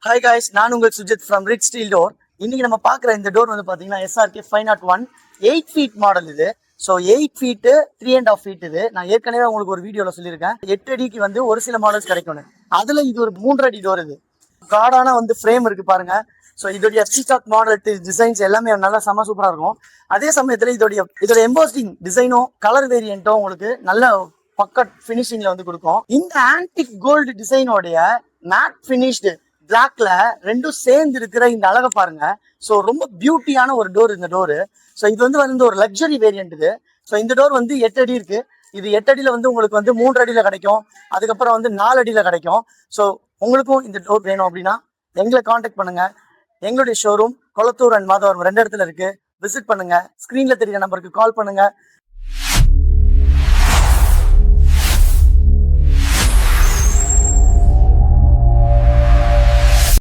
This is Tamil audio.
ஹாய் காய்ஸ், நான் உங்கள் Sujith from rit steel door. இன்னைக்கு நம்ம பார்க்குற இந்த டோர் வந்து பார்த்தீங்கன்னா SRK 501 8 ஃபீட் மாடல் இது. ஸோ 8 ஃபீட்டு 3.5 ஃபீட் இது. நான் ஏற்கனவே உங்களுக்கு ஒரு வீடியோவில் சொல்லியிருக்கேன் 8 அடிக்கு வந்து ஒரு சில மாடல்ஸ் கிடைக்கும்னு. அதில் இது ஒரு 3 அடி டோர். இது கார்டான வந்து ஃப்ரேம் இருக்கு பாருங்க. ஸோ இதோடைய பீகாக் மாடல் டிசைன்ஸ் எல்லாமே நல்லா செம்ம சூப்பராக இருக்கும். அதே சமயத்தில் இதோட எம்போஸ்டிங் டிசைனும் கலர் வேரியண்ட்டும் உங்களுக்கு நல்ல பக்கட் ஃபினிஷிங்ல வந்து கொடுக்கும். இந்த ஆன்டிக் கோல்டு டிசைனோடைய மேட் ஃபினிஷ்டு பிளாக்ல ரெண்டும் சேர்ந்து இருக்கிற இந்த அழகை பாருங்க. ஸோ ரொம்ப பியூட்டியான ஒரு டோர் இந்த டோரு. ஸோ இது வந்து ஒரு லக்ஸரி வேரியன்ட் இது. ஸோ இந்த டோர் வந்து 8 அடி இருக்கு. இது 8 அடியில வந்து உங்களுக்கு வந்து 3 அடியில கிடைக்கும். அதுக்கப்புறம் வந்து 4 அடியில கிடைக்கும். ஸோ உங்களுக்கும் இந்த டோர் வேணும் அப்படின்னா எங்களை காண்டாக்ட் பண்ணுங்க. எங்களுடைய ஷோரூம் கொளத்தூர் அண்ட் மாதவரம் 2 இடத்துல இருக்கு. விசிட் பண்ணுங்க. ஸ்கிரீன்ல தெரியுற நம்பருக்கு கால் பண்ணுங்க.